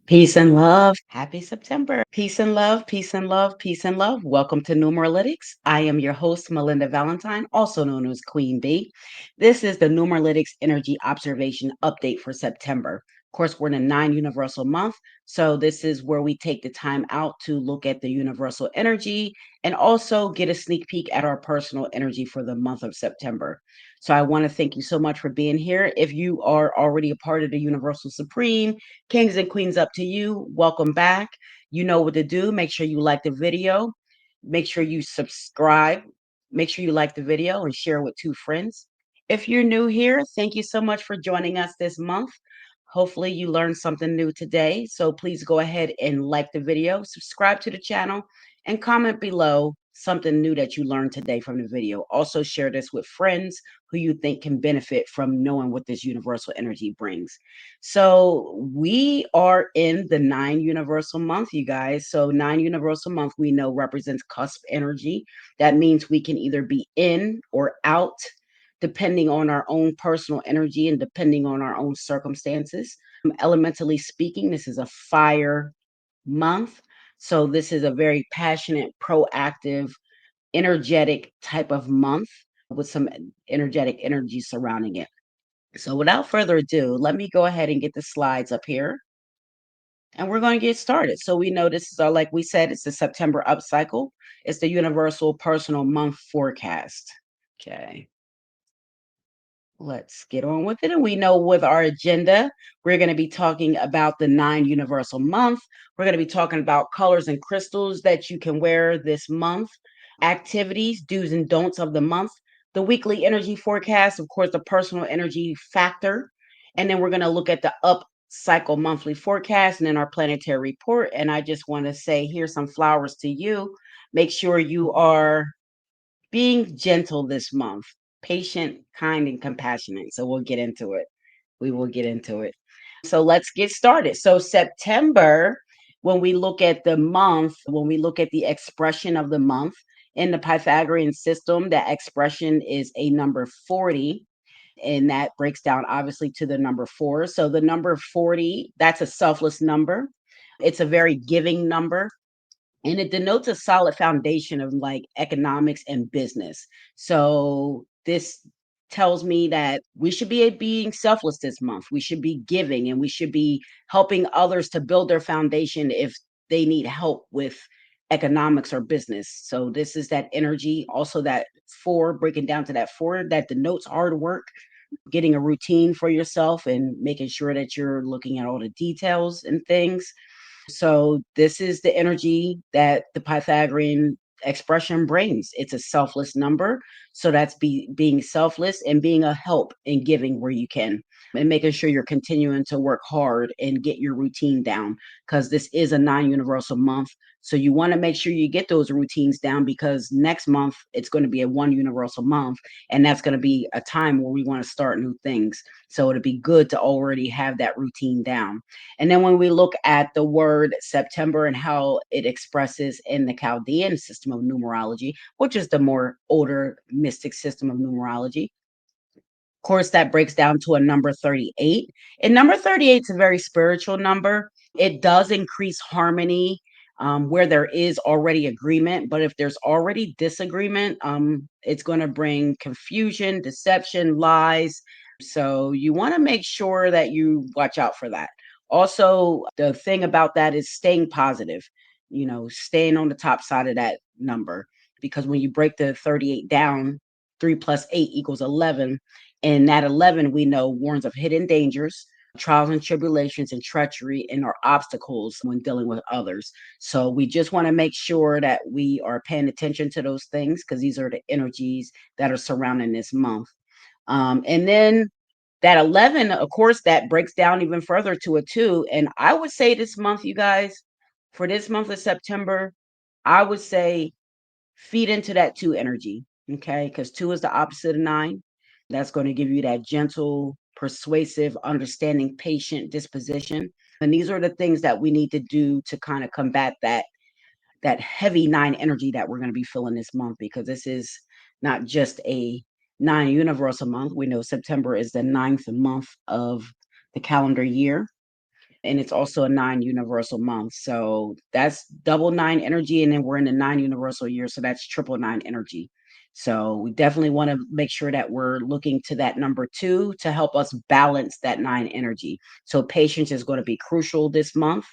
Peace and love. Happy September. Peace and love, peace and love, peace and love. Welcome to Numerologics. I am your host, Malinda Valentine, also known as Queen Bee. This is the Numerologics Energy Observation Update for September. Of course, we're in a 9 universal month. So, this is where we take the time out to look at the universal energy and also get a sneak peek at our personal energy for the month of September. So, I want to thank you so much for being here. If you are already a part of the Universal Supreme, Kings and queens, up to you. Welcome back. You know what to do. Make sure you like the video. Make sure you subscribe. Make sure you like the video and share with 2 friends. If you're new here, thank you so much for joining us this month. Hopefully, you learned something new today. So please go ahead and like the video, subscribe to the channel, and comment below something new that you learned today from the video. Also, share this with friends who you think can benefit from knowing what this universal energy brings. So we are in the 9 universal month, you guys. So 9 universal month we know represents cusp energy. That means we can either be in or out depending on our own personal energy and depending on our own circumstances. Elementally speaking, this is a fire month. So this is a very passionate, proactive, energetic type of month with some energetic energy surrounding it. So without further ado, let me go ahead and get the slides up here and we're going to get started. So we know this is like we said, it's the September up cycle. It's the universal personal month forecast. Okay. Let's get on with it. And we know with our agenda, we're going to be talking about the 9 universal month. We're going to be talking about colors and crystals that you can wear this month, activities, do's and don'ts of the month, the weekly energy forecast, of course, the personal energy factor. And then we're going to look at the up cycle monthly forecast and then our planetary report. And I just want to say, here's some flowers to you. Make sure you are being gentle this month, patient, kind, and compassionate. So we'll get into it. We will get into it. So let's get started. So September, when we look at the month, when we look at the expression of the month in the Pythagorean system, that expression is a number 40. And that breaks down obviously to the number 4. So the number 40, that's a selfless number. It's a very giving number and it denotes a solid foundation of like economics and business. So this tells me that we should be being selfless this month. We should be giving and we should be helping others to build their foundation if they need help with economics or business. So this is that energy, also that 4, breaking down to that 4, that denotes hard work, getting a routine for yourself and making sure that you're looking at all the details and things. So this is the energy that the Pythagorean expression brings. It's a selfless number. So that's being selfless and being a help and giving where you can and making sure you're continuing to work hard and get your routine down because this is a 9 universal month. So you want to make sure you get those routines down because next month it's going to be a 1 universal month. And that's going to be a time where we want to start new things. So it'd be good to already have that routine down. And then when we look at the word September and how it expresses in the Chaldean system of numerology, which is the more older mystic system of numerology, of course, that breaks down to a number 38. And number 38 is a very spiritual number. It does increase harmony where there is already agreement. But if there's already disagreement, it's going to bring confusion, deception, lies. So you want to make sure that you watch out for that. Also, the thing about that is staying positive, staying on the top side of that number. Because when you break the 38 down, 3 plus 8 equals 11. And that 11, we know, warns of hidden dangers, trials and tribulations, and treachery, and our obstacles when dealing with others. So we just want to make sure that we are paying attention to those things because these are the energies that are surrounding this month. And then that 11, of course, that breaks down even further to a 2. And I would say this month, you guys, for this month of September, I would say feed into that 2 energy. Okay. Because 2 is the opposite of 9. That's going to give you that gentle, persuasive, understanding, patient disposition. And these are the things that we need to do to kind of combat that heavy 9 energy that we're going to be feeling this month because this is not just a 9 universal month. We know September is the 9th month of the calendar year. and it's also a 9 universal month. So that's double 9 energy, and then we're in the 9 universal year, so that's triple 9 energy. So we definitely want to make sure that we're looking to that number 2 to help us balance that 9 energy. So patience is going to be crucial this month.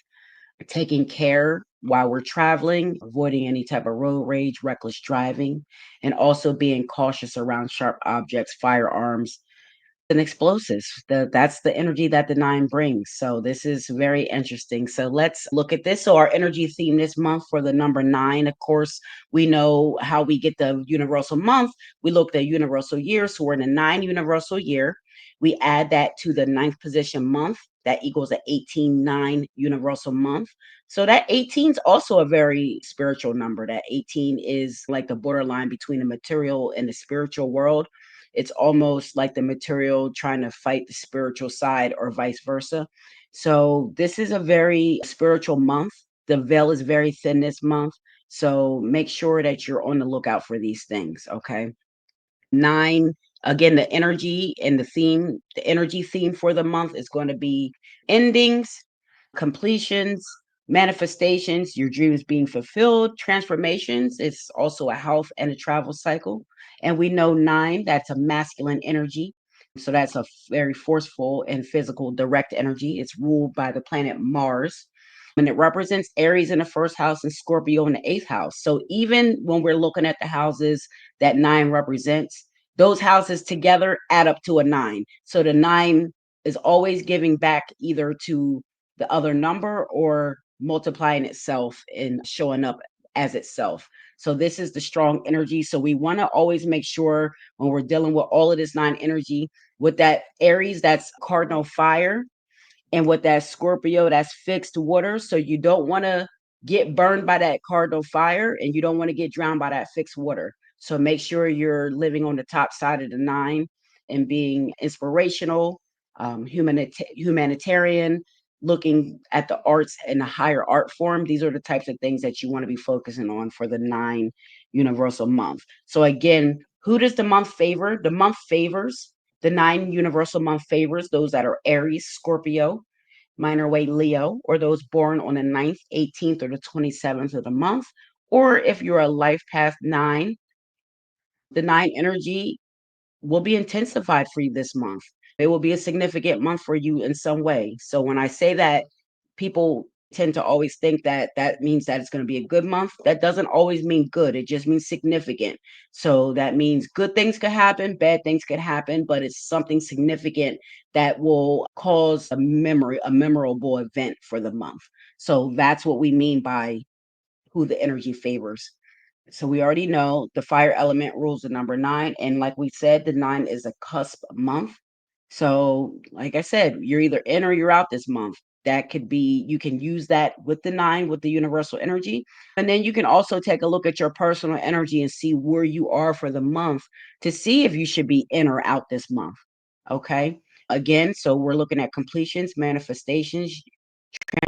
Taking care while we're traveling, avoiding any type of road rage, reckless driving, and also being cautious around sharp objects, firearms, and explosives. That's the energy that the 9 brings. So this is very interesting. So let's look at this. So our energy theme this month for the number 9, of course, we know how we get the universal month. We look at the universal year. So we're in a 9 universal year. We add that to the ninth position month. That equals an 18-9 universal month. So that 18 is also a very spiritual number. That 18 is like the borderline between the material and the spiritual world. It's almost like the material trying to fight the spiritual side or vice versa. So this is a very spiritual month. The veil is very thin this month. So make sure that you're on the lookout for these things. Okay. 9, again, the energy theme for the month is going to be endings, completions, manifestations, your dreams being fulfilled, transformations. It's also a health and a travel cycle. And we know 9, that's a masculine energy. So that's a very forceful and physical direct energy. It's ruled by the planet Mars. And it represents Aries in the first house and Scorpio in the eighth house. So even when we're looking at the houses that 9 represents, those houses together add up to a 9. So the 9 is always giving back either to the other number or multiplying itself and showing up as itself. So this is the strong energy. So we want to always make sure when we're dealing with all of this 9 energy, with that Aries, that's cardinal fire, and with that Scorpio, that's fixed water. So you don't want to get burned by that cardinal fire, and you don't want to get drowned by that fixed water. So make sure you're living on the top side of the 9 and being inspirational, humanitarian, looking at the arts in a higher art form. These are the types of things that you want to be focusing on for the 9 universal month. So again, who does the month favor? The month favors the 9 universal month favors those that are Aries, Scorpio, minor way Leo, or those born on the 9th, 18th, or the 27th of the month. Or if you're a life path 9, the 9 energy will be intensified for you this month. It will be a significant month for you in some way. So when I say that, people tend to always think that that means that it's going to be a good month. That doesn't always mean good. It just means significant. So that means good things could happen, bad things could happen, but it's something significant that will cause a memorable event for the month. So that's what we mean by who the energy favors. So we already know the fire element rules the number 9. And like we said, the 9 is a cusp month. So, like I said, you're either in or you're out this month. That could be, you can use that with the 9 with the universal energy. And then you can also take a look at your personal energy and see where you are for the month to see if you should be in or out this month. Okay. Again, so we're looking at completions, manifestations,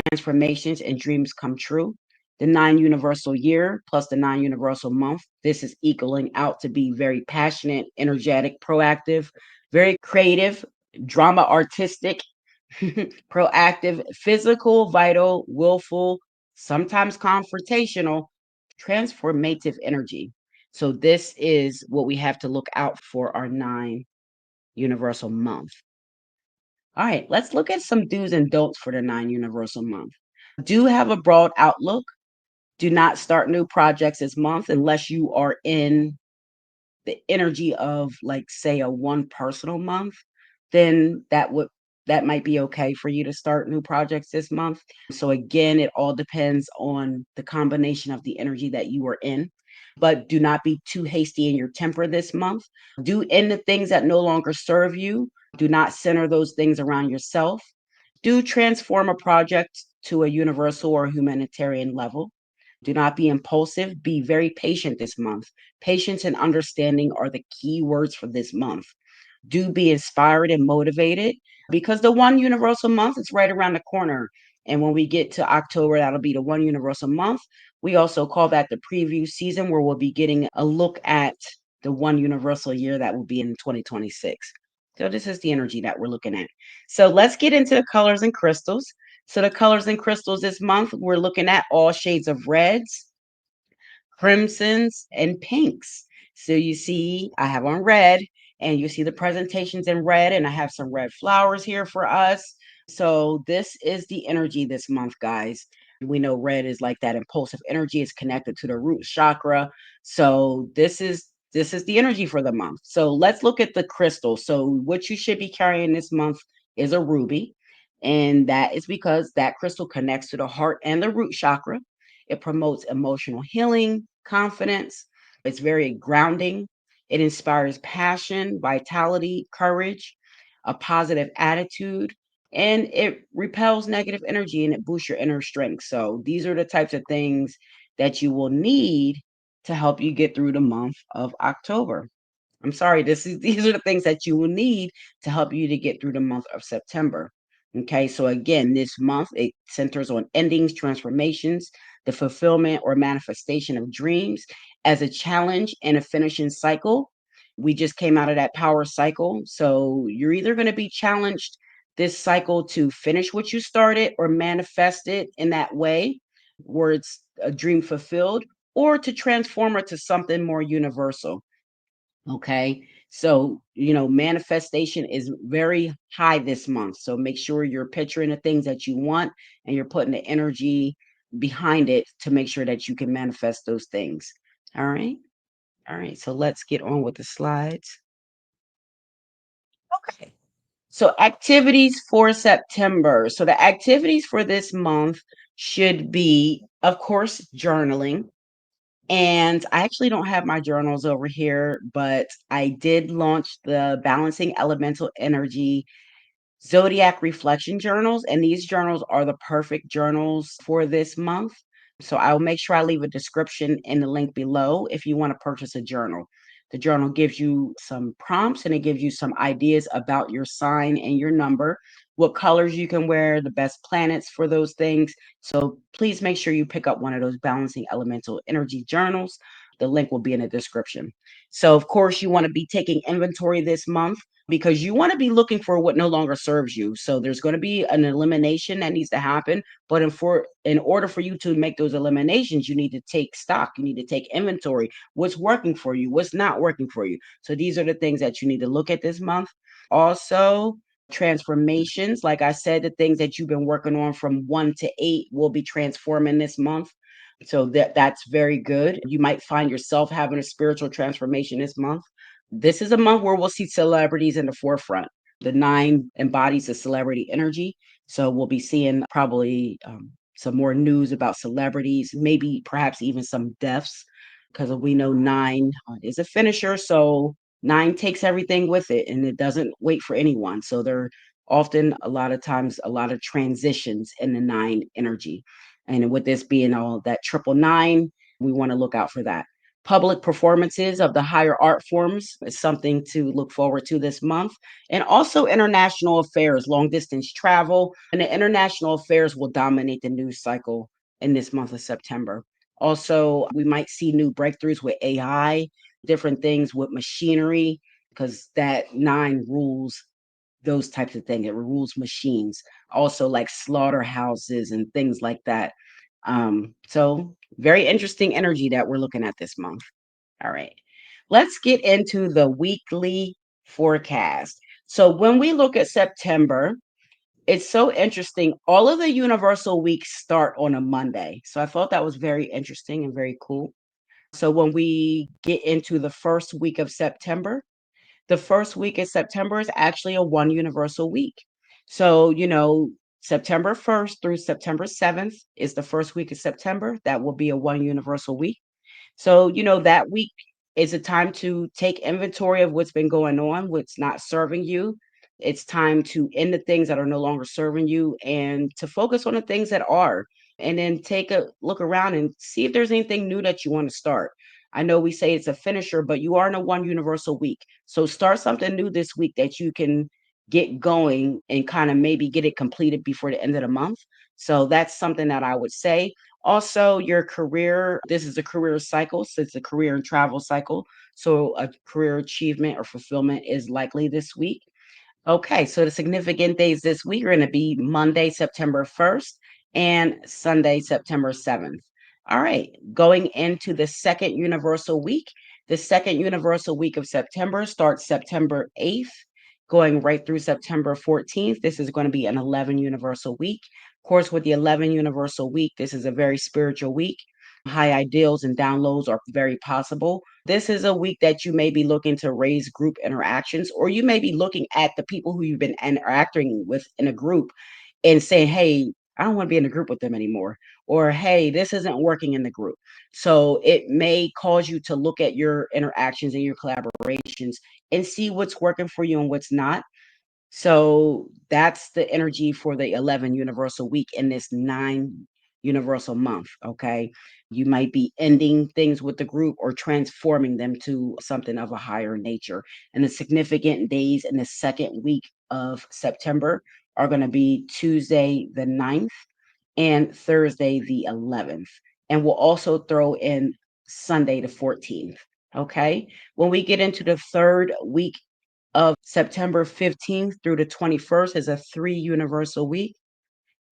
transformations, and dreams come true. The 9 universal year plus the 9 universal month. This is equaling out to be very passionate, energetic, proactive, very creative, drama artistic, proactive, physical, vital, willful, sometimes confrontational, transformative energy. So this is what we have to look out for our 9 universal month. All right, let's look at some do's and don'ts for the 9 universal month. Do have a broad outlook. Do not start new projects this month unless you are in the energy of, like, say, a one personal month, then that might be okay for you to start new projects this month. So again, it all depends on the combination of the energy that you are in. But do not be too hasty in your temper this month. Do end the things that no longer serve you. Do not center those things around yourself. Do transform a project to a universal or humanitarian level. Do not be impulsive. Be very patient this month. Patience and understanding are the key words for this month. Do be inspired and motivated because the one universal month is right around the corner. And when we get to October, that'll be the one universal month. We also call that the preview season, where we'll be getting a look at the one universal year that will be in 2026. So this is the energy that we're looking at. So let's get into the colors and crystals. So the colors and crystals this month, we're looking at all shades of reds, crimsons, and pinks. So you see, I have on red, and you see the presentations in red, and I have some red flowers here for us. So this is the energy this month, guys. We know red is like that impulsive energy. It's connected to the root chakra. So this is the energy for the month. So let's look at the crystal. So what you should be carrying this month is a ruby, and that is because that crystal connects to the heart and the root chakra. It promotes emotional healing, confidence. It's very grounding. It inspires passion, vitality, courage, a positive attitude, and it repels negative energy and it boosts your inner strength. So, these are the types of things that you will need to help you get through the month of October. I'm sorry, these are the things that you will need to help you to get through the month of September. Okay, so again, this month it centers on endings, transformations, the fulfillment or manifestation of dreams as a challenge and a finishing cycle. We just came out of that power cycle. So you're either going to be challenged this cycle to finish what you started or manifest it in that way where it's a dream fulfilled, or to transform it to something more universal. Okay. So, manifestation is very high this month. So make sure you're picturing the things that you want and you're putting the energy behind it to make sure that you can manifest those things. All right. All right. So let's get on with the slides. Okay. So activities for September. So the activities for this month should be, of course, journaling. And I actually don't have my journals over here, but I did launch the Balancing Elemental Energy Zodiac Reflection Journals, and these journals are the perfect journals for this month. So I'll make sure I leave a description in the link below if you want to purchase a journal. The journal gives you some prompts and it gives you some ideas about your sign and your number, what colors you can wear, the best planets for those things. So please make sure you pick up one of those Balancing Elemental Energy journals. The link will be in the description. So, of course, you want to be taking inventory this month because you want to be looking for what no longer serves you. So there's going to be an elimination that needs to happen, but in order for you to make those eliminations, you need to take stock, you need to take inventory. What's working for you? What's not working for you? So these are the things that you need to look at this month. Also, transformations, like I said, the things that you've been working on from 1 to 8 will be transforming this month. So that's very good. You might find yourself having a spiritual transformation this month. This is a month where we'll see celebrities in the forefront. The 9 embodies the celebrity energy. So we'll be seeing probably some more news about celebrities, maybe perhaps even some deaths, because we know 9 is a finisher. So 9 takes everything with it and it doesn't wait for anyone. So there are often a lot of times a lot of transitions in the 9 energy. And with this being all that triple nine, we want to look out for that. Public performances of the higher art forms is something to look forward to this month. And also international affairs, long distance travel, and the international affairs will dominate the news cycle in this month of September. Also, we might see new breakthroughs with AI, different things with machinery, because that 9 rules those types of things. It rules machines, also like slaughterhouses and things like that. So very interesting energy that we're looking at this month. All right. Let's get into the weekly forecast. So when we look at September, it's so interesting. All of the universal weeks start on a Monday. So I thought that was very interesting and very cool. So when we get into the first week of September, the first week in September is actually a one universal week. So, September 1st through September 7th is the first week of September. That will be a one universal week. So, that week is a time to take inventory of what's been going on, what's not serving you. It's time to end the things that are no longer serving you and to focus on the things that are. And then take a look around and see if there's anything new that you want to start. I know we say it's a finisher, but you are in a one universal week. So start something new this week that you can get going and kind of maybe get it completed before the end of the month. So that's something that I would say. Also, your career, this is a career cycle, so it's a career and travel cycle. So a career achievement or fulfillment is likely this week. Okay, so the significant days this week are going to be Monday, September 1st and Sunday, September 7th. All right, going into the second universal week. The second universal week of September starts September 8th, going right through September 14th. This is going to be an 11 universal week. Of course, with the 11 universal week, this is a very spiritual week. High ideals and downloads are very possible. This is a week that you may be looking to raise group interactions, or you may be looking at the people who you've been interacting with in a group and saying, hey, I don't want to be in a group with them anymore. Or, hey, this isn't working in the group. So it may cause you to look at your interactions and your collaborations and see what's working for you and what's not. So that's the energy for the 11 universal week in this 9 universal month. Okay. You might be ending things with the group or transforming them to something of a higher nature. And the significant days in the second week of September are going to be Tuesday the 9th and Thursday the 11th. And we'll also throw in Sunday the 14th. Okay. When we get into the third week of September 15th through the 21st is a 3 universal week.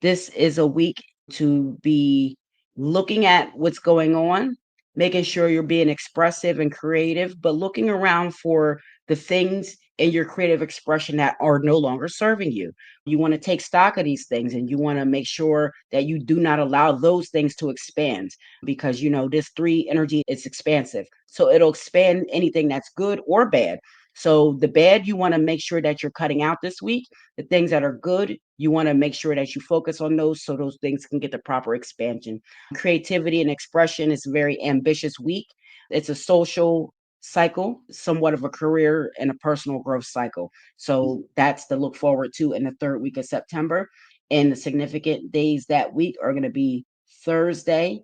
This is a week to be looking at what's going on, making sure you're being expressive and creative, but looking around for the things in your creative expression that are no longer serving you. You want to take stock of these things and you want to make sure that you do not allow those things to expand because this 3 energy is expansive. So it'll expand anything that's good or bad. So the bad you want to make sure that you're cutting out this week. The things that are good, you want to make sure that you focus on those so those things can get the proper expansion. Creativity and expression is a very ambitious week. It's a social cycle, somewhat of a career and a personal growth cycle. So that's to look forward to in the third week of September. And the significant days that week are going to be Thursday,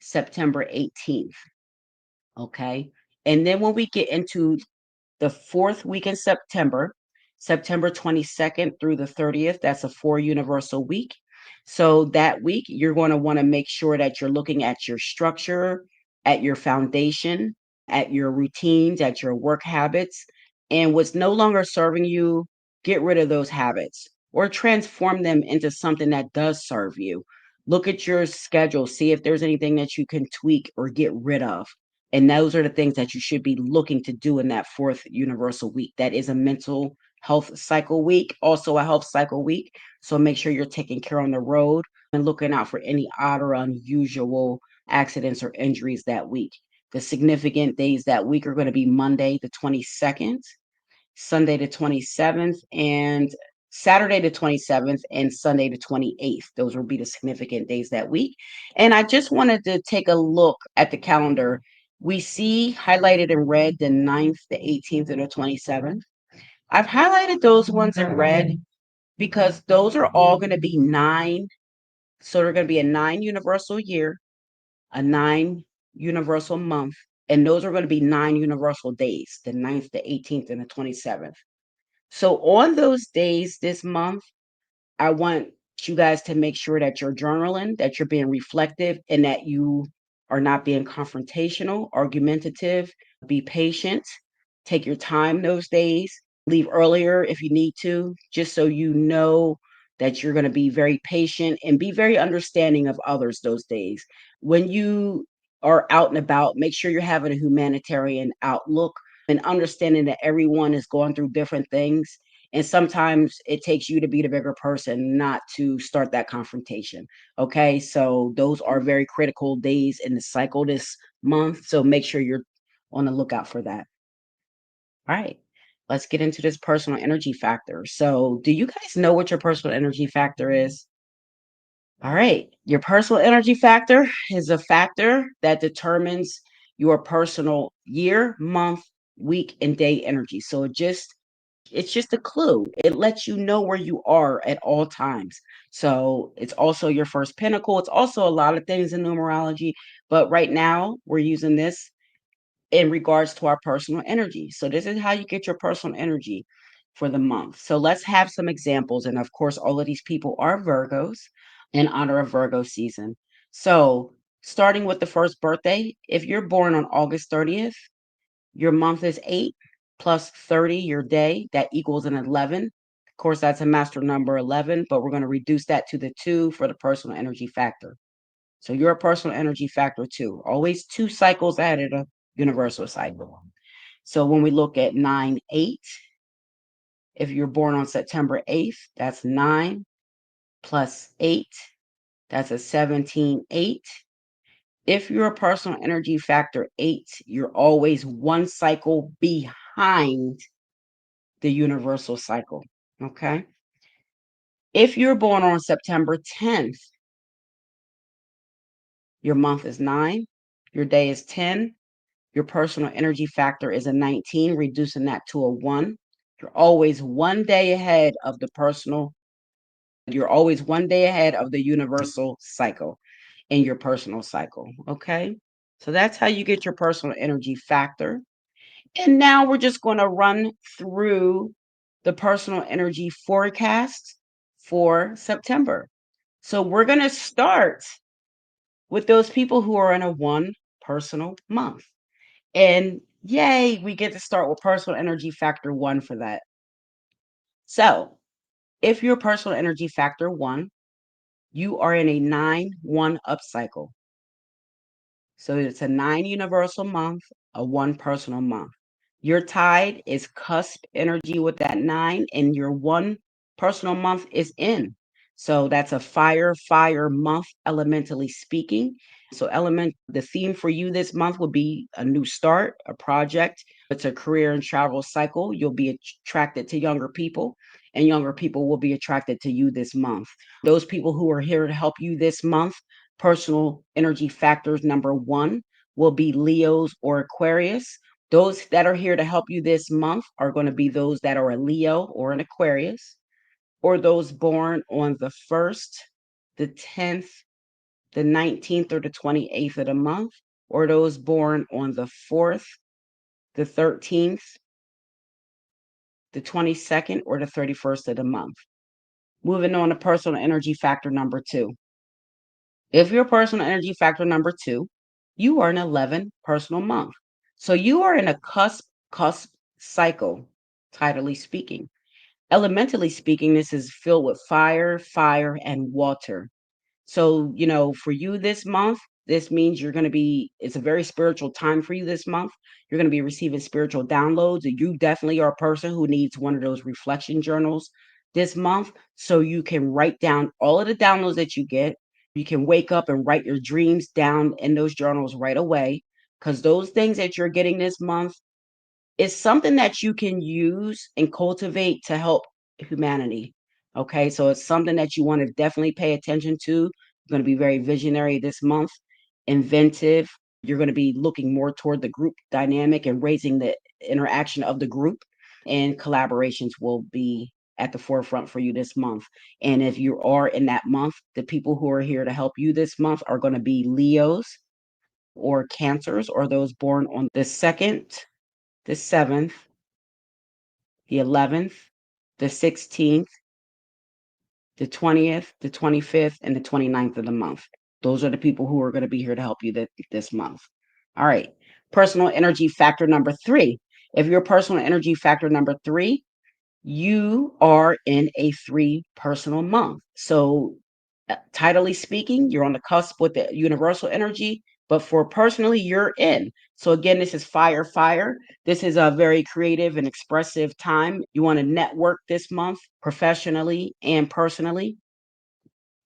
September 18th. Okay. And then when we get into the fourth week in September, September 22nd through the 30th, that's a 4 universal week. So that week, you're going to want to make sure that you're looking at your structure, at your foundation, at your routines, at your work habits, and what's no longer serving you, get rid of those habits or transform them into something that does serve you. Look at your schedule, see if there's anything that you can tweak or get rid of. And those are the things that you should be looking to do in that fourth universal week. That is a mental health cycle week, also a health cycle week. So make sure you're taking care on the road and looking out for any odd or unusual accidents or injuries that week. The significant days that week are going to be Monday, the 22nd, Sunday the 27th, and Saturday the 27th, and Sunday the 28th. Those will be the significant days that week. And I just wanted to take a look at the calendar. We see highlighted in red the 9th, the 18th, and the 27th. I've highlighted those ones in red because those are all going to be 9. So they're going to be a 9 universal year, a 9 universal month, and those are going to be 9 universal days, the 9th, the 18th, and the 27th. So on those days this month, I want you guys to make sure that you're journaling, that you're being reflective, and that you are not being confrontational, argumentative. Be patient. Take your time those days. Leave earlier if you need to, just so you know that you're going to be very patient and be very understanding of others those days. When you are out and about, make sure you're having a humanitarian outlook and understanding that everyone is going through different things, and sometimes it takes you to be the bigger person, not to start that confrontation. Okay. So those are very critical days in the cycle this month. So make sure you're on the lookout for that. All right. Let's get into this personal energy factor. So, do you guys know what your personal energy factor is? All right. Your personal energy factor is a factor that determines your personal year, month, week, and day energy. So it's just a clue. It lets you know where you are at all times. So it's also your first pinnacle. It's also a lot of things in numerology, but right now we're using this in regards to our personal energy. So this is how you get your personal energy for the month. So let's have some examples. And of course, all of these people are Virgos in honor of Virgo season. So starting with the first birthday, if you're born on August 30th, your month is 8. plus 30, your day, that equals an 11. Of course, that's a master number 11, but we're going to reduce that to the 2 for the personal energy factor. So you're a personal energy factor 2, always 2 cycles ahead of the universal cycle. So when we look at 9/8, if you're born on September 8th, that's 9 plus 8, that's a 17/8. If you're a personal energy factor 8, you're always 1 cycle behind the universal cycle, okay? If you're born on September 10th, your month is 9, your day is 10, your personal energy factor is a 19, reducing that to a 1. You're always 1 day ahead of the personal you're always 1 day ahead of the universal cycle in your personal cycle, okay? So that's how you get your personal energy factor. And now we're just going to run through the personal energy forecast for September. So we're going to start with those people who are in a one personal month. And yay, we get to start with personal energy factor 1 for that. So if you're personal energy factor 1, you are in a 9-1 upcycle. So it's a 9 universal month, a 1 personal month. Your tide is cusp energy with that 9, and your 1 personal month is in. So that's a fire month, elementally speaking. So the theme for you this month will be a new start, a project. It's a career and travel cycle. You'll be attracted to younger people, and younger people will be attracted to you this month. Those people who are here to help you this month, personal energy factors number 1 will be Leos or Aquarius. Those that are here to help you this month are going to be those that are a Leo or an Aquarius, or those born on the 1st, the 10th, the 19th, or the 28th of the month, or those born on the 4th, the 13th, the 22nd, or the 31st of the month. Moving on to personal energy factor number 2. If you're personal energy factor number 2, you are an 11 personal month. So you are in a cusp cycle, tidally speaking. Elementally speaking, this is filled with fire, and water. So, for you this month, this means it's a very spiritual time for you this month. You're going to be receiving spiritual downloads. And you definitely are a person who needs one of those reflection journals this month so you can write down all of the downloads that you get. You can wake up and write your dreams down in those journals right away because those things that you're getting this month is something that you can use and cultivate to help humanity. Okay, so it's something that you want to definitely pay attention to. You're going to be very visionary this month, inventive. You're going to be looking more toward the group dynamic and raising the interaction of the group, and collaborations will be at the forefront for you this month. And if you are in that month, the people who are here to help you this month are going to be Leos or Cancers, or those born on the 2nd, the 7th, the 11th, the 16th, the 20th, the 25th, and the 29th of the month. Those are the people who are going to be here to help you this month. All right. Personal energy factor number 3. If you're personal energy factor number 3, you are in a 3 personal month. So, tidally speaking, you're on the cusp with the universal energy, but for personally, you're in. So, again, this is fire. This is a very creative and expressive time. You want to network this month professionally and personally.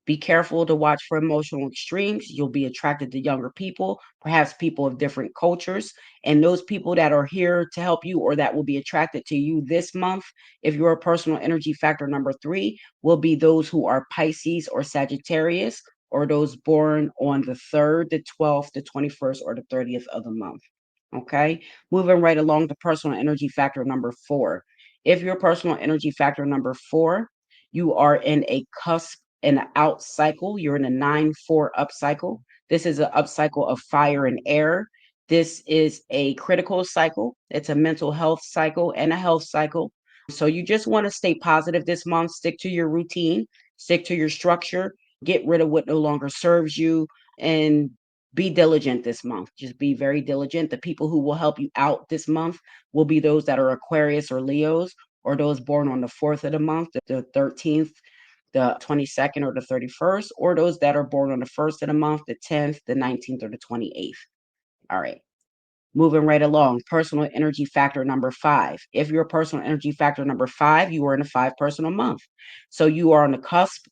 Be careful to watch for emotional extremes. You'll be attracted to younger people, perhaps people of different cultures. And those people that are here to help you or that will be attracted to you this month, if you're a personal energy factor number 3, will be those who are Pisces or Sagittarius, or those born on the 3rd, the 12th, the 21st, or the 30th of the month. Okay. Moving right along to personal energy factor number 4. If you're personal energy factor number 4, you are in a cusp in an out cycle. You're in a 9-4 up cycle. This is an up cycle of fire and air. This is a critical cycle. It's a mental health cycle and a health cycle. So you just want to stay positive this month. Stick to your routine, stick to your structure, get rid of what no longer serves you, and Be diligent this month. Just be very diligent. The people who will help you out this month will be those that are Aquarius or Leos, or those born on the 4th of the month, the 13th, the 22nd, or the 31st, or those that are born on the 1st of the month, the 10th, the 19th, or the 28th. All right. Moving right along, personal energy factor number 5. If you're personal energy factor number 5, you are in a 5 personal month. So you are on the cusp,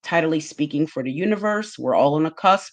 tidally speaking, for the universe. We're all on a cusp.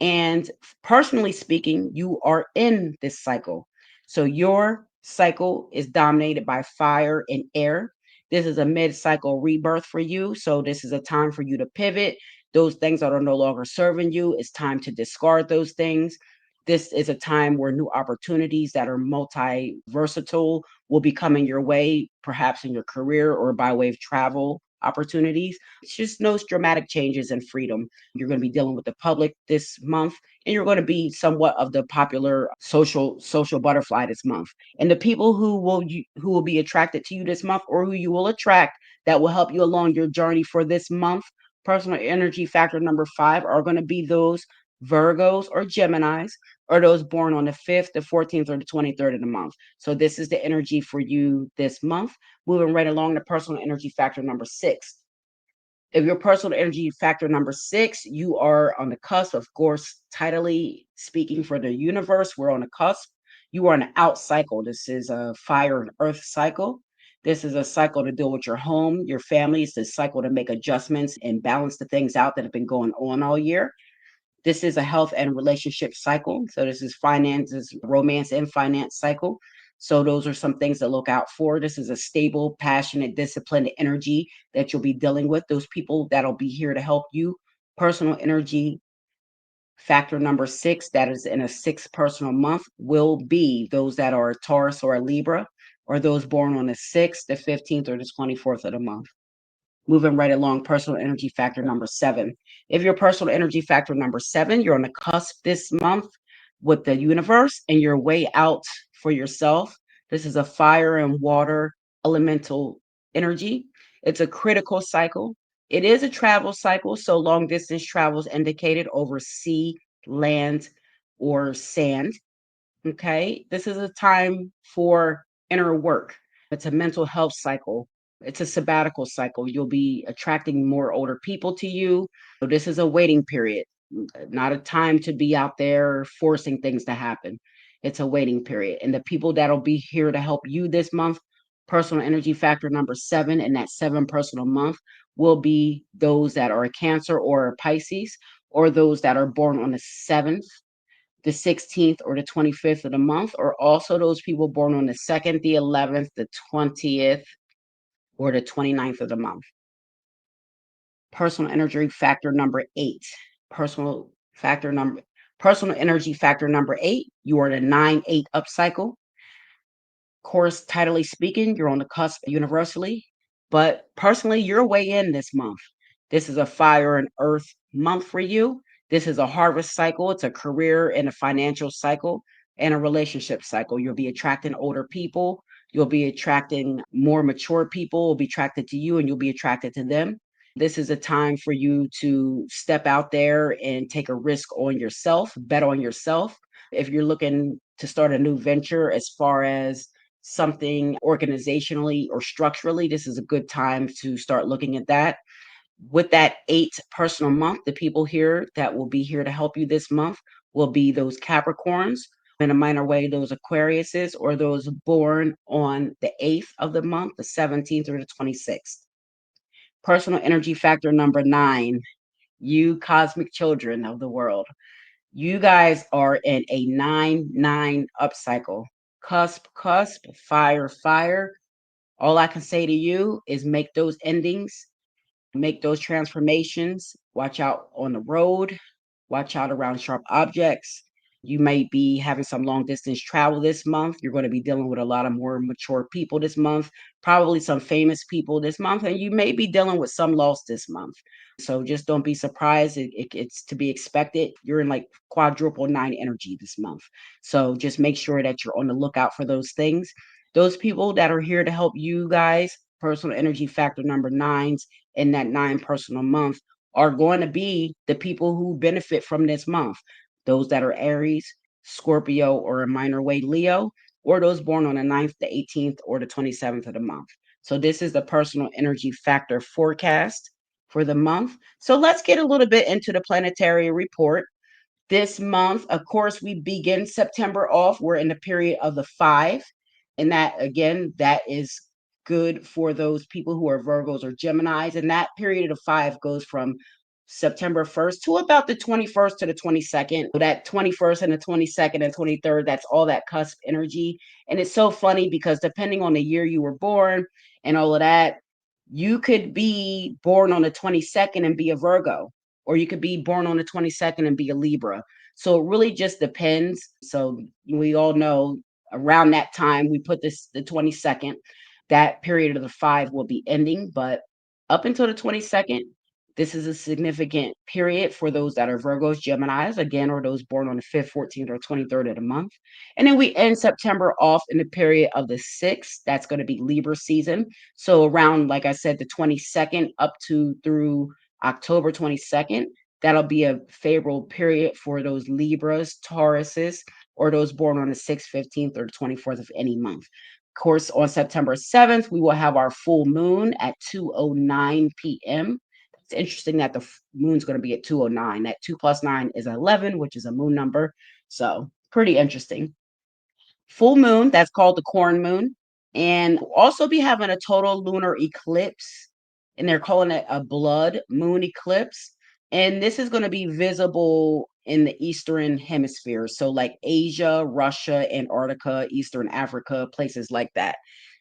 And personally speaking, you are in this cycle. So your cycle is dominated by fire and air. This is a mid cycle rebirth for you. So this is a time for you to pivot. Those things that are no longer serving you, it's time to discard those things. This is a time where new opportunities that are multi versatile will be coming your way, perhaps in your career or by way of travel opportunities. It's just no dramatic changes in freedom. You're going to be dealing with the public this month, and you're going to be somewhat of the popular social butterfly this month. And the people who will be attracted to you this month, or who you will attract, that will help you along your journey for this month, personal energy factor number 5, are going to be those Virgos or Geminis, or those born on the 5th, the 14th, or the 23rd of the month. So this is the energy for you this month. Moving right along to personal energy factor number 6. If your personal energy factor number 6, you are on the cusp, of course, tidally speaking, for the universe, we're on the cusp. You are on an out cycle. This is a fire and earth cycle. This is a cycle to deal with your home, your family. It's a cycle to make adjustments and balance the things out that have been going on all year. This is a health and relationship cycle. So this is finances, romance and finance cycle. So those are some things to look out for. This is a stable, passionate, disciplined energy that you'll be dealing with. Those people that'll be here to help you. Personal energy factor number 6, that is in a 6 personal month, will be those that are a Taurus or a Libra, or those born on the 6th, the 15th, or the 24th of the month. Moving right along, personal energy factor number 7. If you're personal energy factor number 7, you're on the cusp this month with the universe, and you're way out for yourself. This is a fire and water elemental energy. It's a critical cycle. It is a travel cycle, so long distance travel is indicated over sea, land, or sand. Okay. This is a time for inner work. It's a mental health cycle. It's a sabbatical cycle. You'll be attracting more older people to you. So this is a waiting period, not a time to be out there forcing things to happen. It's a waiting period. And the people that'll be here to help you this month, personal energy factor number 7, in that 7 personal month, will be those that are a Cancer or a Pisces, or those that are born on the 7th, the 16th, or the 25th of the month, or also those people born on the 2nd, the 11th, the 20th, or the 29th of the month. Personal energy factor number 8. Personal factor number Personal energy factor number 8, you are the 9-8 upcycle. Course, tidally speaking, you're on the cusp universally, but personally, you're way in this month. This is a fire and earth month for you. This is a harvest cycle. It's a career and a financial cycle and a relationship cycle. You'll be attracting older people. You'll be attracting more mature people will be attracted to you, and you'll be attracted to them. This is a time for you to step out there and take a risk on yourself, bet on yourself. If you're looking to start a new venture, as far as something organizationally or structurally, this is a good time to start looking at that. With that 8 personal month, the people here that will be here to help you this month will be those Capricorns, in a minor way, those Aquariuses, or those born on the 8th of the month, the 17th, or the 26th. Personal energy factor number 9, you cosmic children of the world. You guys are in a 9-9 upcycle. Cusp, fire, fire. All I can say to you is make those endings, make those transformations. Watch out on the road. Watch out around sharp objects. You may be having some long distance travel this month. You're going to be dealing with a lot of more mature people this month, probably some famous people this month, and you may be dealing with some loss this month. So just don't be surprised. It's to be expected. You're in like quadruple 9 energy this month. So just make sure that you're on the lookout for those things. Those people that are here to help you guys, personal energy factor number 9s, in that 9 personal month, are going to be the people who benefit from this month. those that are Aries, Scorpio, or a minor way Leo, or those born on the 9th, the 18th, or the 27th of the month. So this is the personal energy factor forecast for the month. So let's get a little bit into the planetary report. This month, of course, we begin September off. We're in the period of the 5. And that, again, that is good for those people who are Virgos or Geminis. And that period of 5 goes from September 1st to about the 21st to the 22nd. That 21st and the 22nd and 23rd, that's all that cusp energy. And it's so funny because depending on the year you were born and all of that, you could be born on the 22nd and be a Virgo, or you could be born on the 22nd and be a Libra. So it really just depends. So we all know around that time we put this the 22nd, that period of the 5 will be ending, but up until the 22nd, this is a significant period for those that are Virgos, Geminis, again, or those born on the 5th, 14th, or 23rd of the month. And then we end September off in the period of the 6th. That's going to be Libra season. So around, like I said, the 22nd up to through October 22nd, that'll be a favorable period for those Libras, Tauruses, or those born on the 6th, 15th, or the 24th of any month. Of course, on September 7th, we will have our full moon at 2:09 p.m. It's interesting that the moon's going to be at 2:09. That 2 plus 9 is 11, which is a moon number. So pretty interesting. Full moon, that's called the corn moon, and we'll also be having a total lunar eclipse, and they're calling it a blood moon eclipse. And this is going to be visible in the Eastern Hemisphere. So, like Asia, Russia, Antarctica, Eastern Africa, places like that.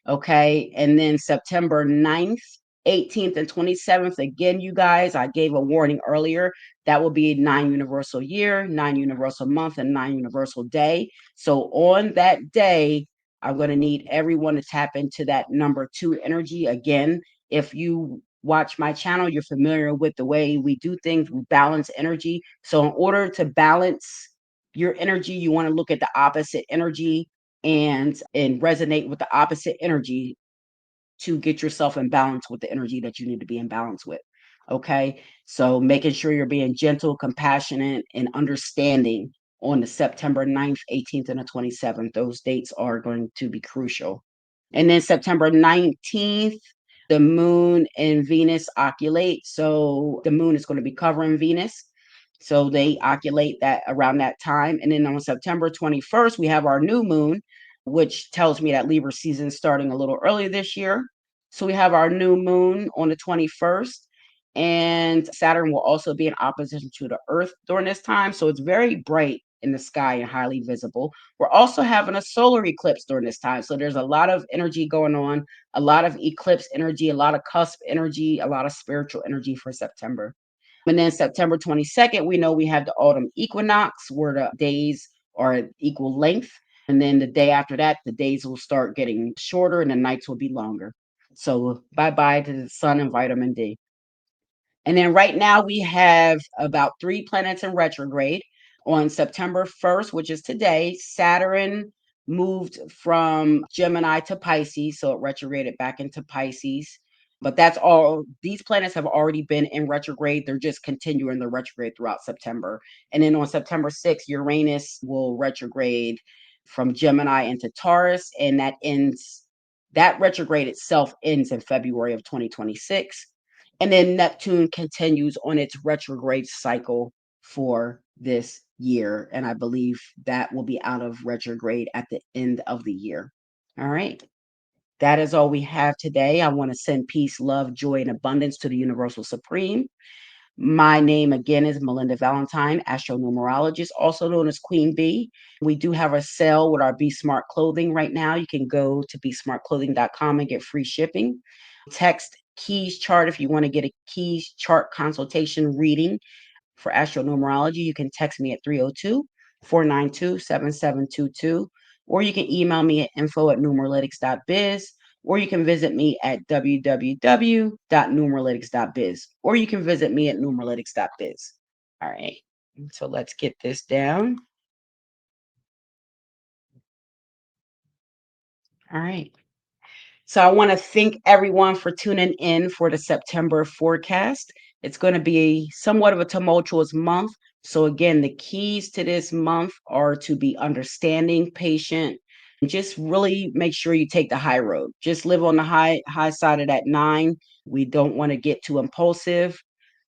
Okay. And then September 9th, 18th, and 27th. Again, you guys, I gave a warning earlier. That will be 9 universal year, 9 universal month, and 9 universal day. So on that day, I'm going to need everyone to tap into that number 2 energy. Again, if you watch my channel, you're familiar with the way we do things. We balance energy. So in order to balance your energy, you want to look at the opposite energy and resonate with the opposite energy to get yourself in balance with the energy that you need to be in balance with. Okay. So making sure you're being gentle, compassionate, and understanding on the September 9th, 18th, and the 27th. Those dates are going to be crucial. And then September 19th, the moon and Venus oculate. So the moon is going to be covering Venus. So they oculate that around that time. And then on September 21st, we have our new moon, which tells me that Libra season is starting a little early this year. So we have our new moon on the 21st, and Saturn will also be in opposition to the Earth during this time. So it's very bright in the sky and highly visible. We're also having a solar eclipse during this time. So there's a lot of energy going on, a lot of eclipse energy, a lot of cusp energy, a lot of spiritual energy for September. And then September 22nd, we know we have the autumn equinox where the days are at equal length. And then the day after that, the days will start getting shorter and the nights will be longer. So bye bye to the sun and vitamin D. And then right now we have about 3 planets in retrograde. On September 1st, which is today, Saturn moved from Gemini to Pisces, so it retrograded back into Pisces. But that's all. These planets have already been in retrograde. They're just continuing the retrograde throughout September. And then on September 6th, Uranus will retrograde from Gemini into Taurus, and that retrograde itself ends in February of 2026. And then Neptune continues on its retrograde cycle for this year. And I believe that will be out of retrograde at the end of the year. All right. That is all we have today. I want to send peace, love, joy, and abundance to the Universal Supreme. My name again is Malinda Valentine, astronumerologist, also known as Queen Bee. We do have a sale with our Be Smart clothing right now. You can go to besmartclothing.com and get free shipping. Text Keys Chart if you want to get a Keys Chart consultation reading for astronumerology. You can text me at 302-492-7722, or you can email me at info@numeralytics.biz, or you can visit me at www.numeralytics.biz, or you can visit me at numeralytics.biz. All right. So let's get this down. All right. So I want to thank everyone for tuning in for the September forecast. It's going to be somewhat of a tumultuous month So again, the keys to this month are to be understanding, patient, and just really make sure you take the high road. Just live on the high side of that 9. We don't want to get too impulsive,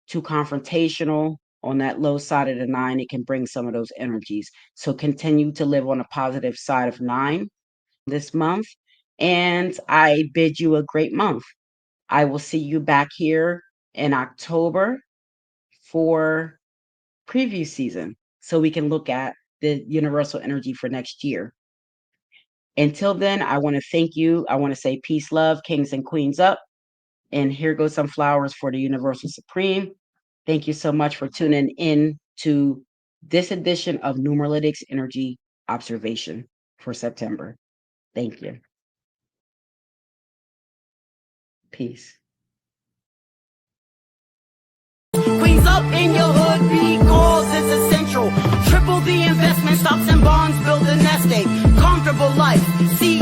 too confrontational. On that low side of the 9, it can bring some of those energies. So continue to live on the positive side of 9 this month. And I bid you a great month. I will see you back here in October for preview season so we can look at the universal energy for next year. Until then, I want to thank you. I want to say peace, love, kings and queens up. And here goes some flowers for the Universal Supreme. Thank you so much for tuning in to this edition of Numerologics Energy Observation for September. Thank you. Peace. Queens up in your hood, because it's essential. Triple the investment, stocks and bonds, build a nest egg. Comfortable life, see